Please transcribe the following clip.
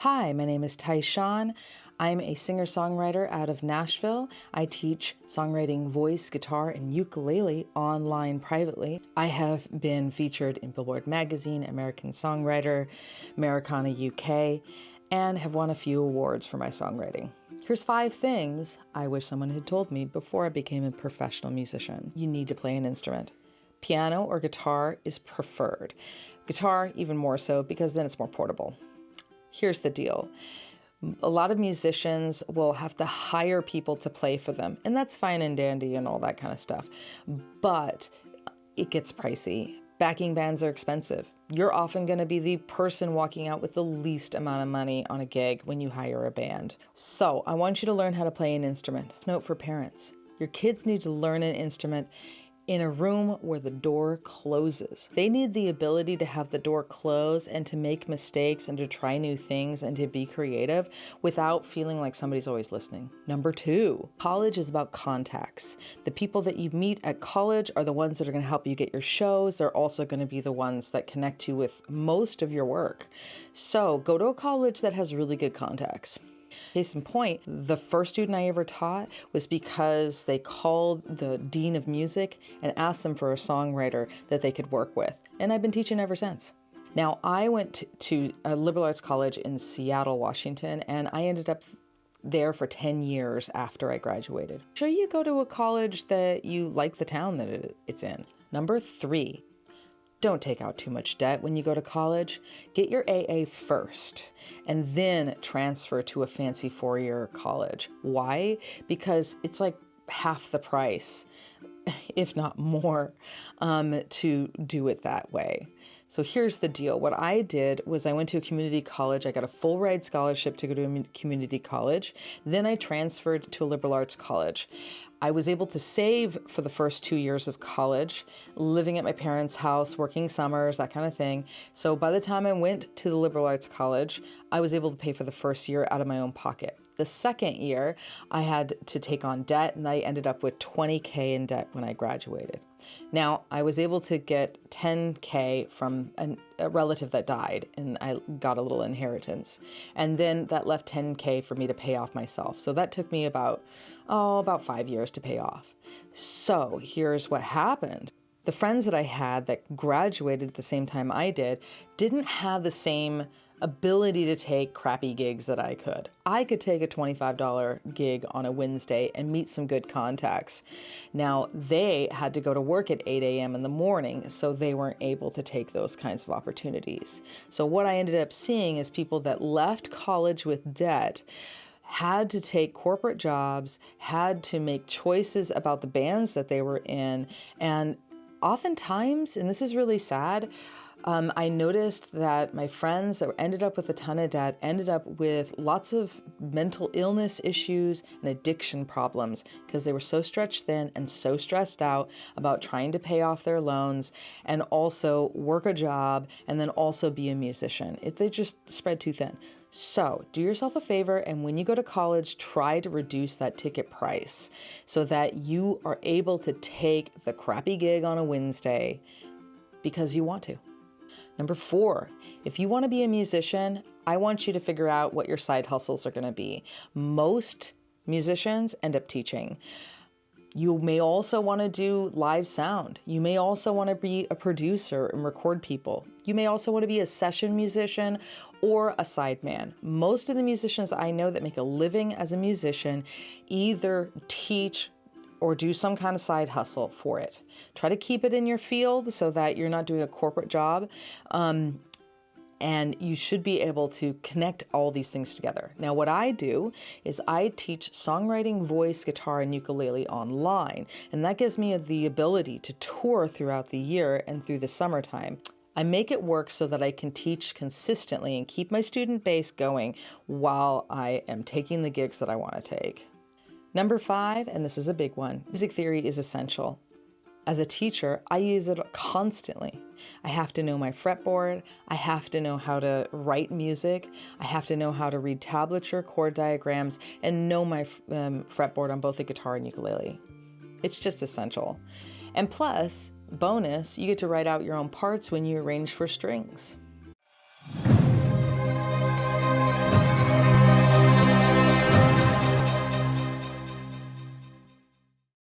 Hi, my name is Tai Shan. I'm a singer-songwriter out of Nashville. I teach songwriting, voice, guitar, and ukulele online privately. I have been featured in Billboard Magazine, American Songwriter, Americana UK, and have won a few awards for my songwriting. Here's 5 things I wish someone had told me before I became a professional musician. You need to play an instrument. Piano or guitar is preferred. Guitar even more so because then it's more portable. Here's the deal. A lot of musicians will have to hire people to play for them, and that's fine and dandy and all that kind of stuff, but it gets pricey. Backing bands are expensive. You're often going to be the person walking out with the least amount of money on a gig when you hire a band. So I want you to learn how to play an instrument. Note for parents, your kids need to learn an instrument in a room where the door closes. They need the ability to have the door close and to make mistakes and to try new things and to be creative without feeling like somebody's always listening. Number 2, college is about contacts. The people that you meet at college are the ones that are going to help you get your shows. They're also going to be the ones that connect you with most of your work. So go to a college that has really good contacts. Case in point, the first student I ever taught was because they called the dean of music and asked them for a songwriter that they could work with. And I've been teaching ever since. Now, I went to a liberal arts college in Seattle, Washington, and I ended up there for 10 years after I graduated. Make sure you go to a college that you like the town that it's in. Number 3. Don't take out too much debt when you go to college. Get your AA first and then transfer to a fancy 4-year college. Why? Because it's like half the price, if not more, to do it that way. So here's the deal. What I did was I went to a community college. I got a full ride scholarship to go to a community college. Then I transferred to a liberal arts college. I was able to save for the first 2 years of college, living at my parents' house, working summers, that kind of thing. So by the time I went to the liberal arts college, I was able to pay for the first year out of my own pocket. The second year, I had to take on debt, and I ended up with $20K in debt when I graduated. Now, I was able to get $10K from a relative that died, and I got a little inheritance. And then that left $10K for me to pay off myself. So that took me about 5 years to pay off. So here's what happened. The friends that I had that graduated at the same time I did didn't have the same ability to take crappy gigs that I could. I could take a $25 gig on a Wednesday and meet some good contacts. Now, they had to go to work at 8 a.m. in the morning, so they weren't able to take those kinds of opportunities. So what I ended up seeing is people that left college with debt had to take corporate jobs, had to make choices about the bands that they were in, and oftentimes, and this is really sad, I noticed that my friends that ended up with a ton of debt ended up with lots of mental illness issues and addiction problems because they were so stretched thin and so stressed out about trying to pay off their loans and also work a job and then also be a musician. They just spread too thin. So do yourself a favor, and when you go to college, try to reduce that ticket price so that you are able to take the crappy gig on a Wednesday because you want to. Number 4, if you want to be a musician, I want you to figure out what your side hustles are going to be. Most musicians end up teaching. You may also want to do live sound. You may also want to be a producer and record people. You may also want to be a session musician or a sideman. Most of the musicians I know that make a living as a musician either teach or do some kind of side hustle for it. Try to keep it in your field so that you're not doing a corporate job. And you should be able to connect all these things together. Now, what I do is I teach songwriting, voice, guitar, and ukulele online. And that gives me the ability to tour throughout the year and through the summertime. I make it work so that I can teach consistently and keep my student base going while I am taking the gigs that I want to take. Number 5, and this is a big one, music theory is essential. As a teacher, I use it constantly. I have to know my fretboard. I have to know how to write music. I have to know how to read tablature, chord diagrams, and know my fretboard on both the guitar and ukulele. It's just essential. And plus, bonus, you get to write out your own parts when you arrange for strings.